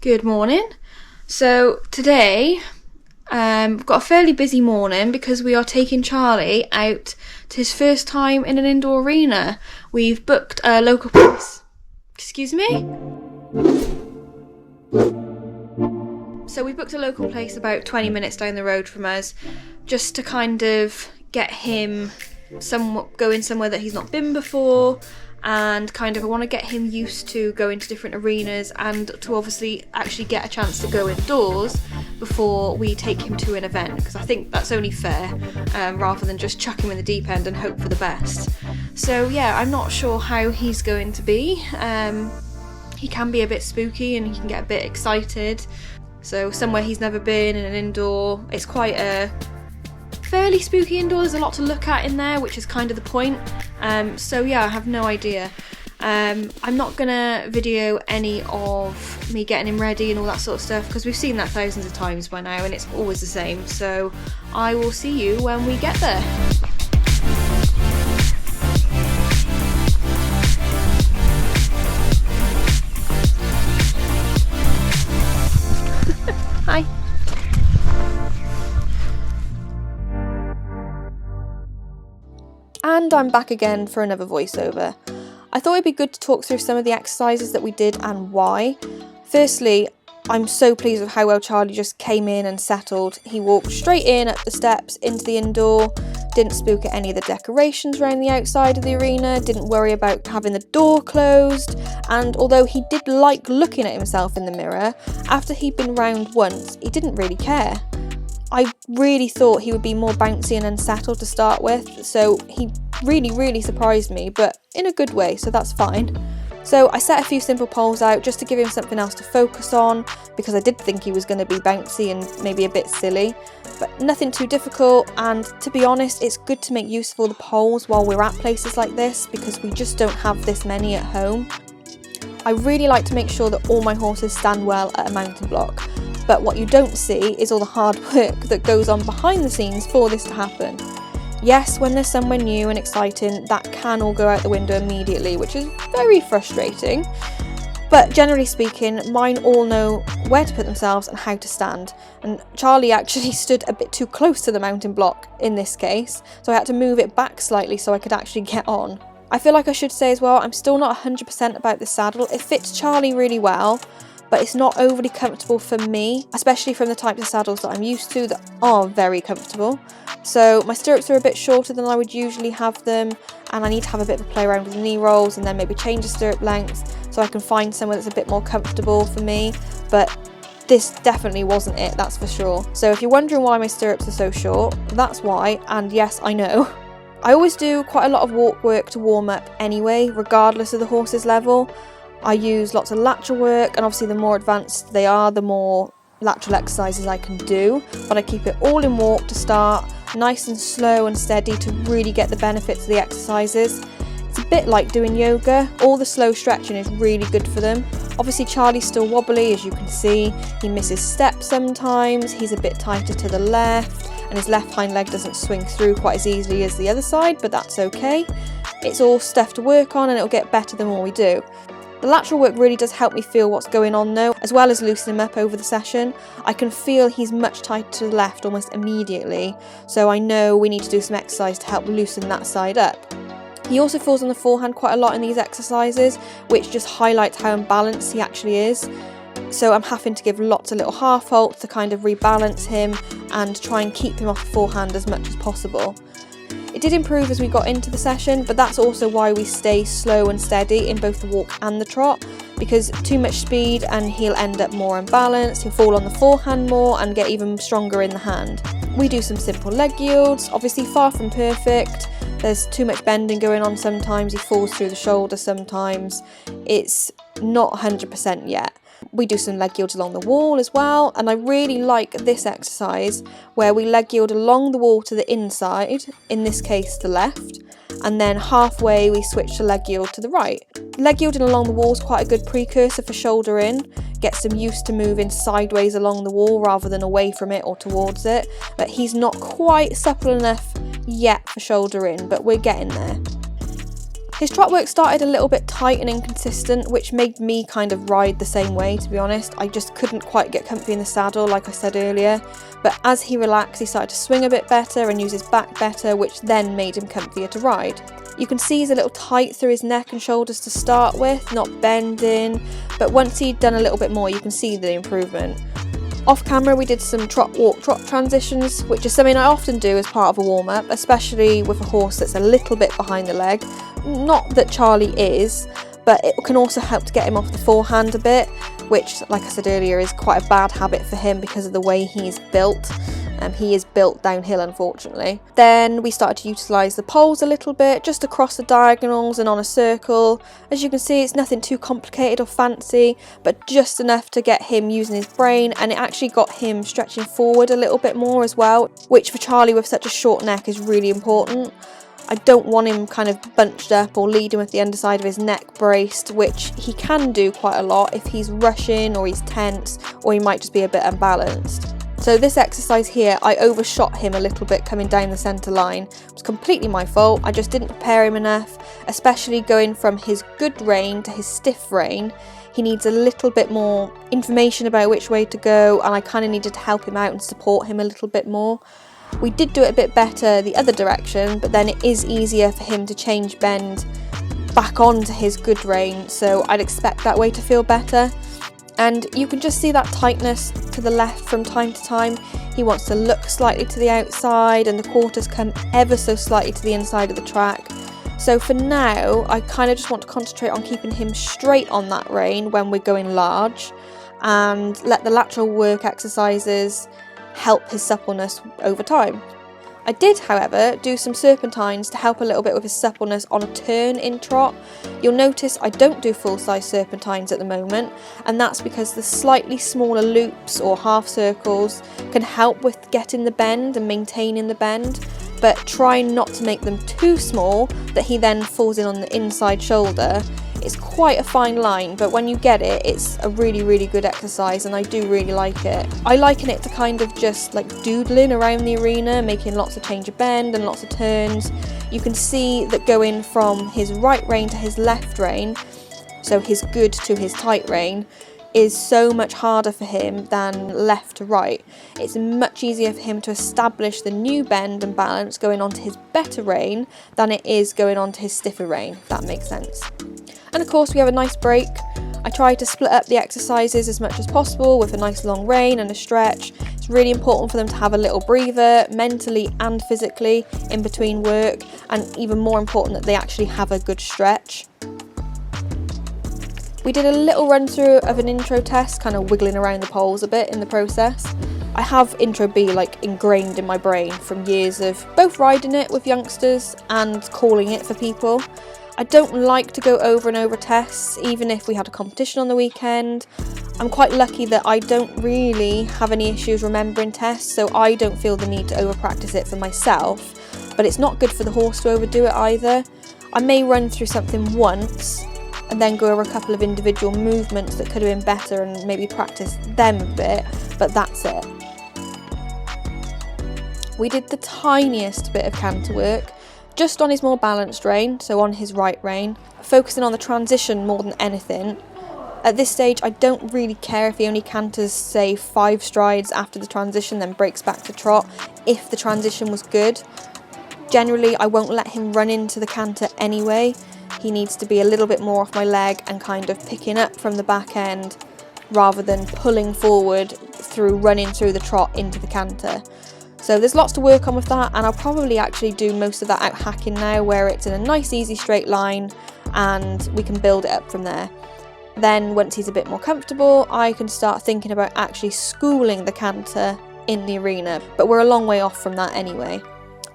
Good morning. So today we've got a fairly busy morning because we are taking Charlie out to his first time in an indoor arena. We've booked a local place. Excuse me? So we booked a local place about 20 minutes down the road from us just to kind of get him going somewhere that he's not been before, and kind of I want to get him used to going to different arenas and to obviously actually get a chance to go indoors before we take him to an event, because I think that's only fair, rather than just chuck him in the deep end and hope for the best. So yeah, I'm not sure how he's going to be. He can be a bit spooky and he can get a bit excited. So somewhere he's never been in an indoor, it's quite a fairly spooky indoor. There's a lot to look at in there, which is kind of the point. So yeah, I have no idea. I'm not gonna video any of me getting him ready and all that sort of stuff, because we've seen that thousands of times by now and it's always the same. So I will see you when we get there. Hi. And I'm back again for another voiceover. I thought it'd be good to talk through some of the exercises that we did and why. Firstly, I'm so pleased with how well Charlie just came in and settled. He walked straight in up the steps into the indoor, didn't spook at any of the decorations around the outside of the arena, didn't worry about having the door closed, and although he did like looking at himself in the mirror, after he'd been round once, he didn't really care. I really thought he would be more bouncy and unsettled to start with, so he really surprised me, but in a good way, so that's fine. So I set a few simple poles out just to give him something else to focus on, because I did think he was going to be bouncy and maybe a bit silly, but nothing too difficult. And to be honest, it's good to make use of all the poles while we're at places like this, because we just don't have this many at home. I really like to make sure that all my horses stand well at a mounting block, but what you don't see is all the hard work that goes on behind the scenes for this to happen. Yes, when there's somewhere new and exciting, that can all go out the window immediately, which is very frustrating. But generally speaking, mine all know where to put themselves and how to stand. And Charlie actually stood a bit too close to the mounting block in this case, so I had to move it back slightly so I could actually get on. I feel like I should say as well, I'm still not 100% about this saddle. It fits Charlie really well, but it's not overly comfortable for me, especially from the types of saddles that I'm used to that are very comfortable. So my stirrups are a bit shorter than I would usually have them, and I need to have a bit of a play around with the knee rolls and then maybe change the stirrup lengths so I can find somewhere that's a bit more comfortable for me. But this definitely wasn't it, that's for sure. So if you're wondering why my stirrups are so short, that's why, and yes, I know. I always do quite a lot of walk work to warm up anyway, regardless of the horse's level. I use lots of lateral work, and obviously the more advanced they are, the more lateral exercises I can do, but I keep it all in walk to start, nice and slow and steady to really get the benefits of the exercises. It's a bit like doing yoga. All the slow stretching is really good for them. Obviously Charlie's still wobbly, as you can see. He misses steps sometimes, he's a bit tighter to the left, and his left hind leg doesn't swing through quite as easily as the other side, but that's okay. It's all stuff to work on and it'll get better the more we do. The lateral work really does help me feel what's going on though, as well as loosen him up over the session. I can feel he's much tighter to the left almost immediately, so I know we need to do some exercise to help loosen that side up. He also falls on the forehand quite a lot in these exercises, which just highlights how imbalanced he actually is. So I'm having to give lots of little half halts to kind of rebalance him and try and keep him off the forehand as much as possible. It did improve as we got into the session, but that's also why we stay slow and steady in both the walk and the trot, because too much speed and he'll end up more unbalanced, he'll fall on the forehand more and get even stronger in the hand. We do some simple leg yields, obviously far from perfect. There's too much bending going on sometimes, he falls through the shoulder sometimes. It's not 100% yet. We do some leg yields along the wall as well, and I really like this exercise where we leg yield along the wall to the inside, in this case the left, and then halfway we switch to leg yield to the right. Leg yielding along the wall is quite a good precursor for shoulder in, gets them used to moving sideways along the wall rather than away from it or towards it, but he's not quite supple enough yet for shoulder in, but we're getting there. His trot work started a little bit tight and inconsistent, which made me kind of ride the same way, to be honest. I just couldn't quite get comfy in the saddle, like I said earlier. But as he relaxed, he started to swing a bit better and use his back better, which then made him comfier to ride. You can see he's a little tight through his neck and shoulders to start with, not bending, but once he'd done a little bit more, you can see the improvement. Off camera we did some trot walk trot transitions, which is something I often do as part of a warm-up, especially with a horse that's a little bit behind the leg. Not that Charlie is, but it can also help to get him off the forehand a bit, which, like I said earlier, is quite a bad habit for him because of the way he's built. He is built downhill, unfortunately. Then we started to utilise the poles a little bit, just across the diagonals and on a circle. As you can see, it's nothing too complicated or fancy, but just enough to get him using his brain, and it actually got him stretching forward a little bit more as well, which for Charlie with such a short neck is really important. I don't want him kind of bunched up or leading with the underside of his neck braced, which he can do quite a lot if he's rushing or he's tense, or he might just be a bit unbalanced. So this exercise here, I overshot him a little bit coming down the centre line. It was completely my fault. I just didn't prepare him enough, especially going from his good rein to his stiff rein. He needs a little bit more information about which way to go, and I kind of needed to help him out and support him a little bit more. We did do it a bit better the other direction, but then it is easier for him to change bend back onto his good rein, so I'd expect that way to feel better. And you can just see that tightness to the left from time to time. He wants to look slightly to the outside and the quarters come ever so slightly to the inside of the track. So for now, I kind of just want to concentrate on keeping him straight on that rein when we're going large, and let the lateral work exercises help his suppleness over time. I did, however, do some serpentines to help a little bit with his suppleness on a turn in trot. You'll notice I don't do full-size serpentines at the moment, and that's because the slightly smaller loops or half circles can help with getting the bend and maintaining the bend, but try not to make them too small that he then falls in on the inside shoulder. It's quite a fine line, but when you get it, it's a really good exercise, and I do really like it. I liken it to kind of just like doodling around the arena, making lots of change of bend and lots of turns. You can see that going from his right rein to his left rein, so his good to his tight rein, is so much harder for him than left to right. It's much easier for him to establish the new bend and balance going onto his better rein than it is going onto his stiffer rein, if that makes sense. And of course we have a nice break. I try to split up the exercises as much as possible with a nice long rein and a stretch. It's really important for them to have a little breather, mentally and physically, in between work, and even more important that they actually have a good stretch. We did a little run through of an intro test, kind of wiggling around the poles a bit in the process. I have intro B like ingrained in my brain from years of both riding it with youngsters and calling it for people. I don't like to go over and over tests, even if we had a competition on the weekend. I'm quite lucky that I don't really have any issues remembering tests, so I don't feel the need to over practice it for myself, but it's not good for the horse to overdo it either. I may run through something once and then go over a couple of individual movements that could have been better and maybe practice them a bit, but that's it. We did the tiniest bit of canter work, just on his more balanced rein, so on his right rein, focusing on the transition more than anything. At this stage, I don't really care if he only canters, say, 5 strides after the transition, then breaks back to trot, if the transition was good. Generally, I won't let him run into the canter anyway. He needs to be a little bit more off my leg and kind of picking up from the back end, rather than pulling forward through running through the trot into the canter. So there's lots to work on with that, and I'll probably actually do most of that out hacking now, where it's in a nice easy straight line and we can build it up from there. Then once he's a bit more comfortable, I can start thinking about actually schooling the canter in the arena, but we're a long way off from that anyway.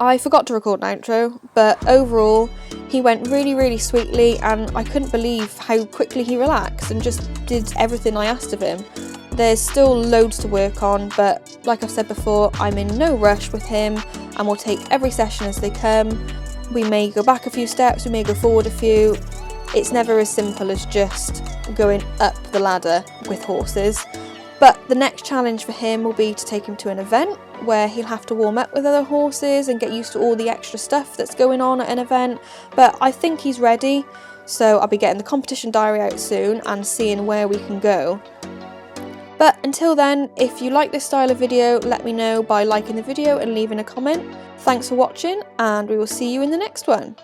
I forgot to record an outro, but overall he went really sweetly, and I couldn't believe how quickly he relaxed and just did everything I asked of him. There's still loads to work on, but like I've said before, I'm in no rush with him, and we'll take every session as they come. We may go back a few steps, we may go forward a few. It's never as simple as just going up the ladder with horses. But the next challenge for him will be to take him to an event where he'll have to warm up with other horses and get used to all the extra stuff that's going on at an event. But I think he's ready, so I'll be getting the competition diary out soon and seeing where we can go. But until then, if you like this style of video, let me know by liking the video and leaving a comment. Thanks for watching, and we will see you in the next one.